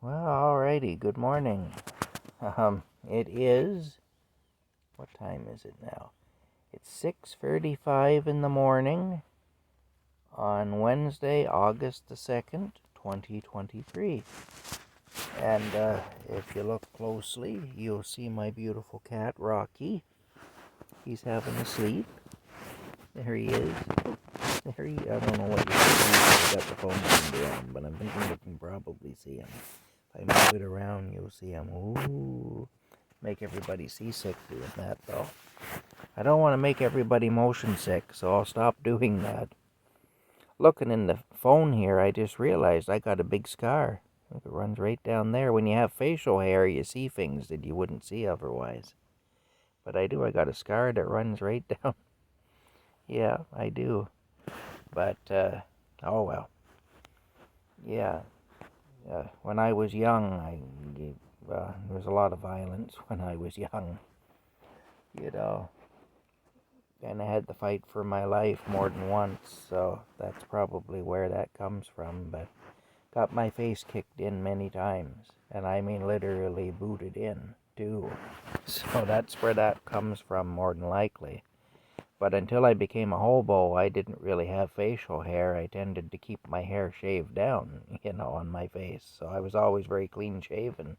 Well, alrighty. Good morning. It is. What time is it now? It's 6:35 in the morning on Wednesday, August the 2nd, 2023. And if you look closely, you'll see my beautiful cat, Rocky. He's having a sleep. There he is. I don't know what you can see. I got the phone turned around, but I'm thinking you can probably see him. If I move it around, you'll see him. Ooh. Make everybody seasick doing that, though. I don't want to make everybody motion sick, so I'll stop doing that. Looking in the phone here, I just realized I got a big scar. It runs right down there. When you have facial hair, you see things that you wouldn't see otherwise. But I do. I got a scar that runs right down. Yeah, I do. But, oh well. Yeah. When I was young, there was a lot of violence when I was young. You know. And I had to fight for my life more than once, so that's probably where that comes from. But got my face kicked in many times, and I mean literally booted in, too. So that's where that comes from, more than likely. But until I became a hobo, I didn't really have facial hair. I tended to keep my hair shaved down, on my face. So I was always very clean shaven.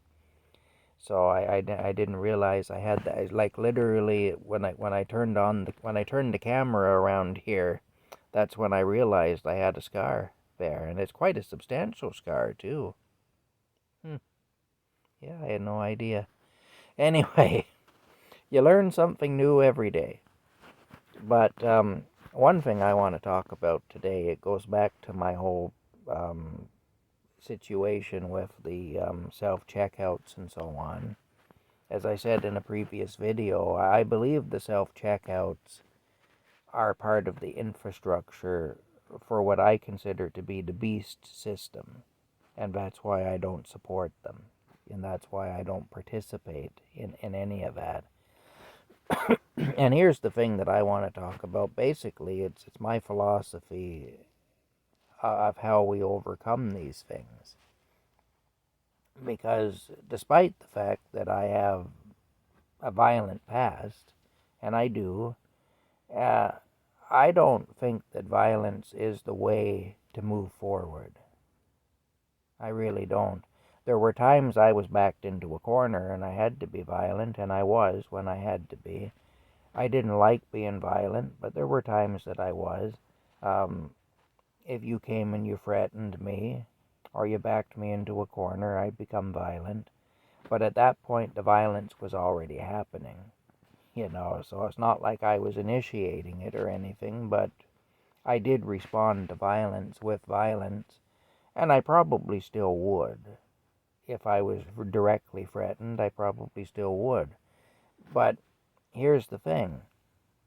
So I didn't realize I had that. Like literally, when I turned the camera around here, that's when I realized I had a scar there, and it's quite a substantial scar too. Yeah, I had no idea. Anyway, you learn something new every day. But one thing I want to talk about today, it goes back to my whole situation with the self-checkouts and so on. As I said in a previous video, I believe the self-checkouts are part of the infrastructure for what I consider to be the beast system. And that's why I don't support them. And that's why I don't participate in any of that. And here's the thing that I want to talk about. Basically, it's my philosophy of how we overcome these things. Because despite the fact that I have a violent past, and I do, I don't think that violence is the way to move forward. I really don't. There were times I was backed into a corner and I had to be violent, and I was when I had to be. I didn't like being violent, but there were times that I was. If you came and you threatened me, or you backed me into a corner, I'd become violent. But at that point, the violence was already happening. So it's not like I was initiating it or anything, but I did respond to violence with violence, and I probably still would. If I was directly threatened, I probably still would. But here's the thing,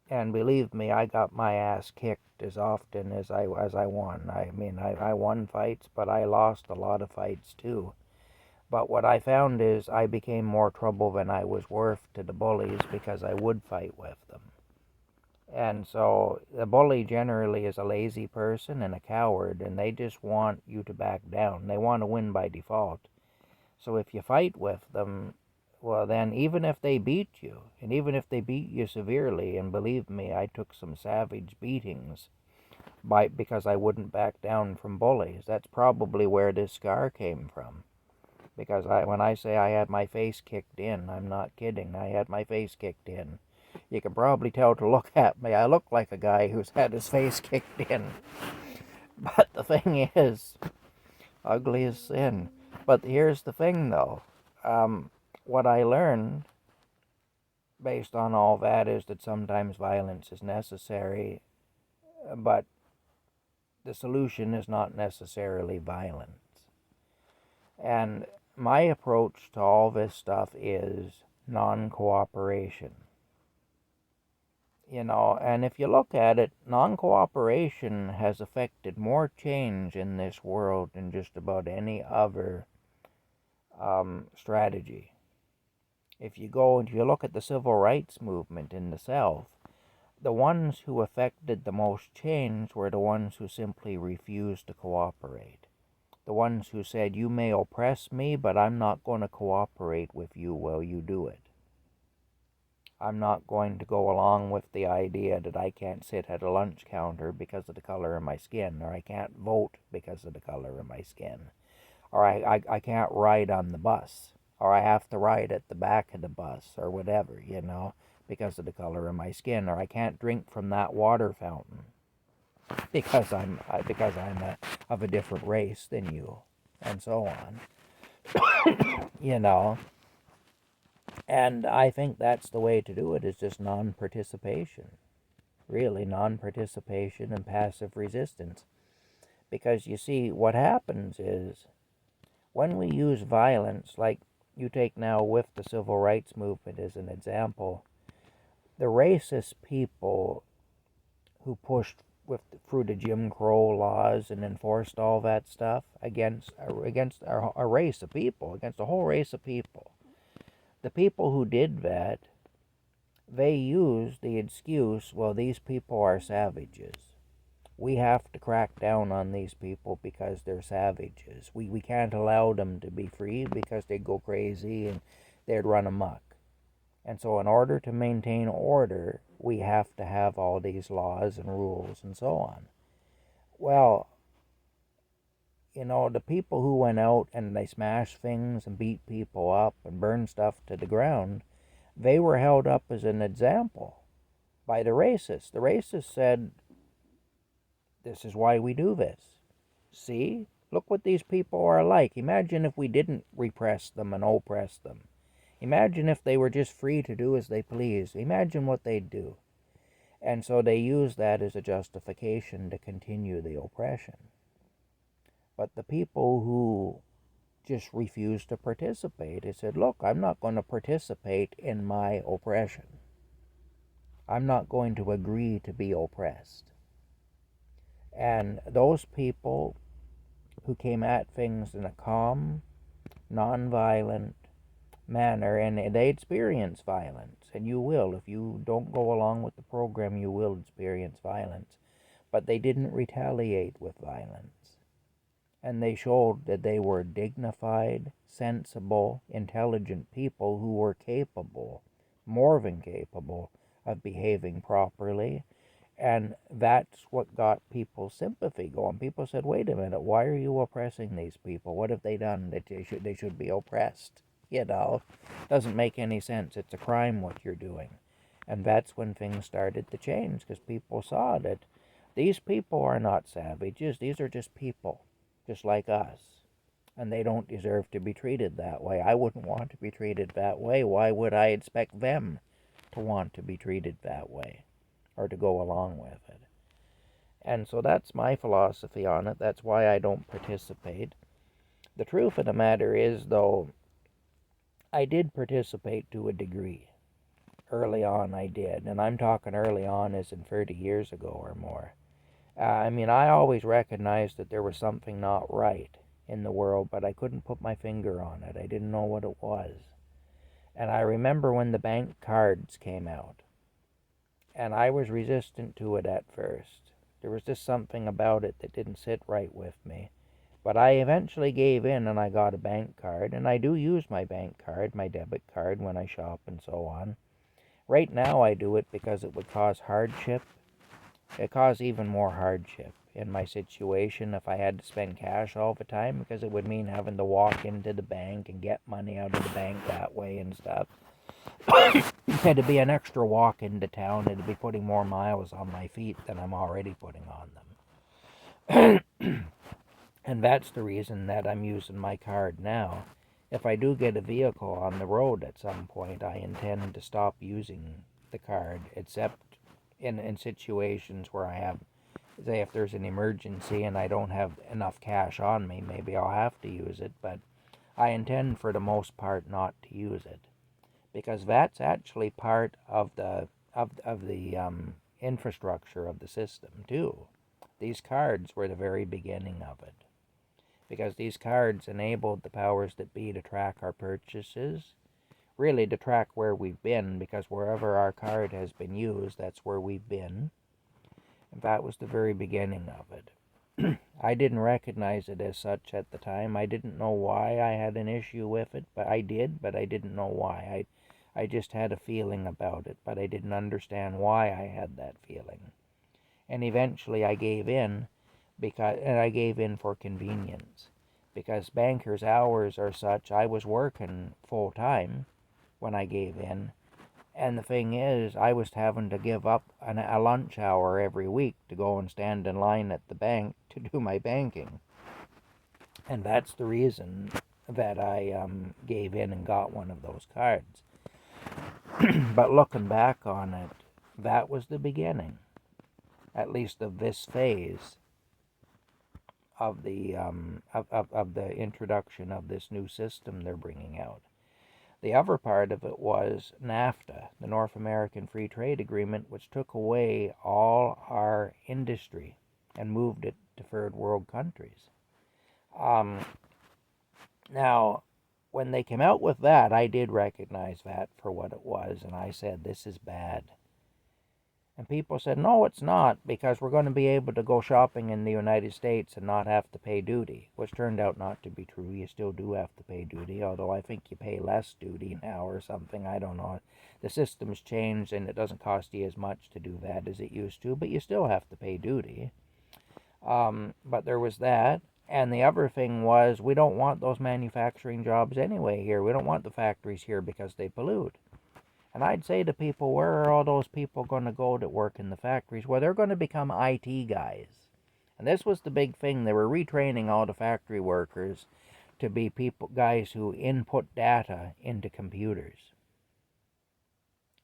and believe me, I got my ass kicked as often as I won. I mean, I won fights, but I lost a lot of fights too. But what I found is I became more trouble than I was worth to the bullies because I would fight with them. And so the bully generally is a lazy person and a coward, and they just want you to back down. They want to win by default. So if you fight with them, well then, even if they beat you, and even if they beat you severely, and believe me, I took some savage beatings because I wouldn't back down from bullies. That's probably where this scar came from. Because when I say I had my face kicked in, I'm not kidding. I had my face kicked in. You can probably tell to look at me. I look like a guy who's had his face kicked in. But the thing is, ugly as sin. But here's the thing, though. What I learned, based on all that, is that sometimes violence is necessary, but the solution is not necessarily violence. And my approach to all this stuff is non-cooperation. And if you look at it, non-cooperation has affected more change in this world than just about any other strategy. If you look at the civil rights movement in the South, the ones who affected the most change were the ones who simply refused to cooperate. the ones who said, you may oppress me, but I'm not going to cooperate with you while you do it. I'm not going to go along with the idea that I can't sit at a lunch counter because of the color of my skin, or I can't vote because of the color of my skin, or I can't ride on the bus, or I have to ride at the back of the bus, or whatever, because of the color of my skin, or I can't drink from that water fountain because I'm of a different race than you, and so on. And I think that's the way to do it, is just non-participation. Really, non-participation and passive resistance. Because you see, what happens is, when we use violence, like you take now with the civil rights movement as an example, the racist people who pushed through the Jim Crow laws and enforced all that stuff against a race of people, against a whole race of people. The people who did that, they used the excuse, well, these people are savages. We have to crack down on these people because they're savages. We can't allow them to be free because they'd go crazy and they'd run amok. And so in order to maintain order, we have to have all these laws and rules and so on. Well, the people who went out and they smashed things and beat people up and burned stuff to the ground, they were held up as an example by the racists. The racists said, this is why we do this. See? Look what these people are like. Imagine if we didn't repress them and oppress them. Imagine if they were just free to do as they please. Imagine what they'd do. And so they use that as a justification to continue the oppression. But the people who just refused to participate, they said, look, I'm not going to participate in my oppression. I'm not going to agree to be oppressed. And those people who came at things in a calm, non-violent manner, and they experience violence, and you will. If you don't go along with the program, you will experience violence. But they didn't retaliate with violence. And they showed that they were dignified, sensible, intelligent people who were capable, more than capable, of behaving properly. And that's what got people's sympathy going. People said, wait a minute, why are you oppressing these people? What have they done that they should be oppressed? Doesn't make any sense. It's a crime what you're doing. And that's when things started to change, because people saw that these people are not savages. These are just people, just like us. And they don't deserve to be treated that way. I wouldn't want to be treated that way. Why would I expect them to want to be treated that way, or to go along with it? And so that's my philosophy on it. That's why I don't participate. The truth of the matter is, though, I did participate to a degree. Early on I did, and I'm talking early on as in 30 years ago or more. I always recognized that there was something not right in the world, but I couldn't put my finger on it. I didn't know what it was. And I remember when the bank cards came out, and I was resistant to it at first. There was just something about it that didn't sit right with me. But I eventually gave in, and I got a bank card, and I do use my bank card, my debit card, when I shop and so on. Right now I do it because it would cause hardship. It caused even more hardship in my situation if I had to spend cash all the time, because it would mean having to walk into the bank and get money out of the bank that way and stuff. It'd be an extra walk into town. It'd be putting more miles on my feet than I'm already putting on them. And that's the reason that I'm using my card now. If I do get a vehicle on the road at some point, I intend to stop using the card, except in situations where I have, say if there's an emergency and I don't have enough cash on me, maybe I'll have to use it, but I intend for the most part not to use it, because that's actually part of the infrastructure of the system too. These cards were the very beginning of it, because these cards enabled the powers that be to track our purchases, really to track where we've been, because wherever our card has been used, that's where we've been. And that was the very beginning of it. I didn't recognize it as such at the time. I didn't know why I had an issue with it, but I did, but I didn't know why. I just had a feeling about it, but I didn't understand why I had that feeling. And eventually I gave in, and I gave in for convenience. Because bankers' hours are such, I was working full time when I gave in. And the thing is, I was having to give up a lunch hour every week to go and stand in line at the bank to do my banking. And that's the reason that I gave in and got one of those cards. But looking back on it, that was the beginning, at least of this phase of the introduction of this new system they're bringing out. The other part of it was NAFTA, the North American Free Trade Agreement, which took away all our industry and moved it to third world countries. Now, when they came out with that, I did recognize that for what it was, and I said, this is bad. And people said, no, it's not, because we're going to be able to go shopping in the United States and not have to pay duty, which turned out not to be true. You still do have to pay duty, although I think you pay less duty now or something. I don't know. The system's changed, and it doesn't cost you as much to do that as it used to, but you still have to pay duty. But there was that. And the other thing was, we don't want those manufacturing jobs anyway here. We don't want the factories here because they pollute. And I'd say to people, where are all those people going to go to work in the factories? Well, they're going to become IT guys. And this was the big thing. They were retraining all the factory workers to be guys who input data into computers.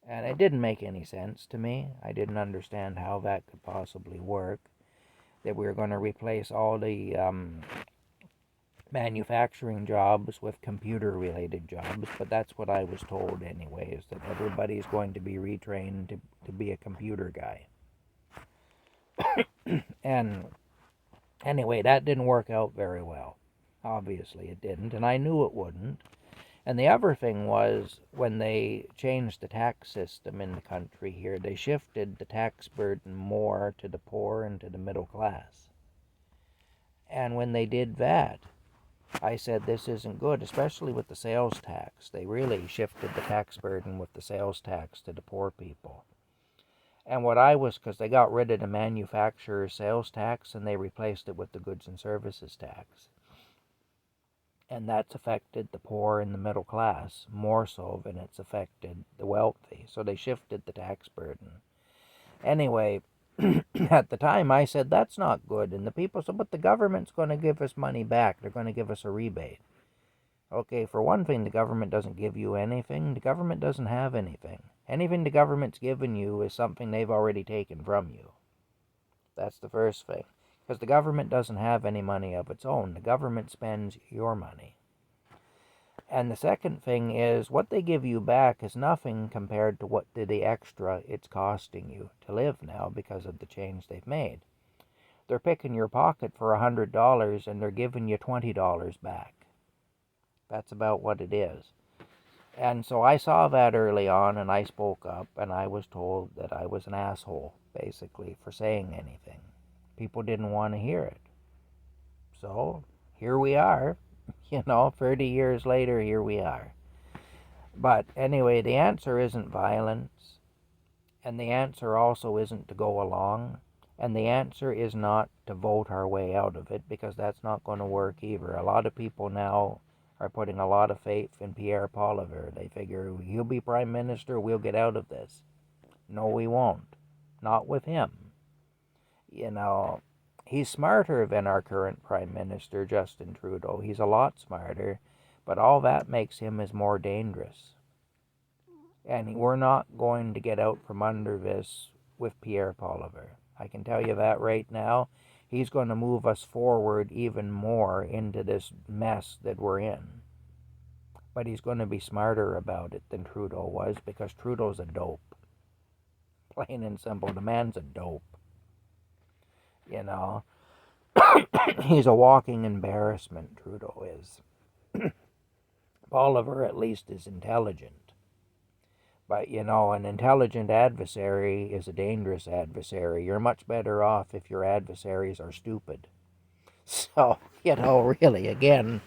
And it didn't make any sense to me. I didn't understand how that could possibly work. That we were going to replace all the manufacturing jobs with computer-related jobs, but that's what I was told anyway, is that everybody's going to be retrained to be a computer guy. And anyway, that didn't work out very well. Obviously it didn't, and I knew it wouldn't. And the other thing was, when they changed the tax system in the country here, they shifted the tax burden more to the poor and to the middle class. And when they did that, I said, this isn't good, especially with the sales tax. They really shifted the tax burden with the sales tax to the poor people. And because they got rid of the manufacturer sales tax and they replaced it with the goods and services tax. And that's affected the poor and the middle class more so than it's affected the wealthy. So they shifted the tax burden. Anyway, at the time I said, that's not good. And the people said, but the government's going to give us money back. They're going to give us a rebate. Okay, for one thing, the government doesn't give you anything. The government doesn't have anything. Anything the government's given you is something they've already taken from you. That's the first thing. Because the government doesn't have any money of its own. The government spends your money. And the second thing is, what they give you back is nothing compared to the extra it's costing you to live now because of the change they've made. They're picking your pocket for $100 and they're giving you $20 back. That's about what it is. And so I saw that early on, and I spoke up, and I was told that I was an asshole, basically, for saying anything. People didn't want to hear it. So here we are. 30 years later, here we are. But anyway, the answer isn't violence, and the answer also isn't to go along, and the answer is not to vote our way out of it, because that's not going to work either. A lot of people now are putting a lot of faith in Pierre Poilievre. They figure, he'll be prime minister, we'll get out of this. No, we won't. Not with him. He's smarter than our current Prime Minister, Justin Trudeau. He's a lot smarter, but all that makes him as more dangerous. And we're not going to get out from under this with Pierre Poilievre. I can tell you that right now. He's going to move us forward even more into this mess that we're in. But he's going to be smarter about it than Trudeau was, because Trudeau's a dope. Plain and simple, the man's a dope. He's a walking embarrassment, Trudeau is. Poilievre at least is intelligent. But, an intelligent adversary is a dangerous adversary. You're much better off if your adversaries are stupid. So, really, again,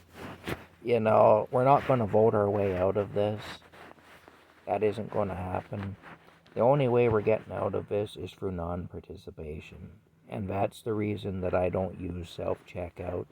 we're not going to vote our way out of this. That isn't going to happen. The only way we're getting out of this is through non-participation. And that's the reason that I don't use self-checkouts.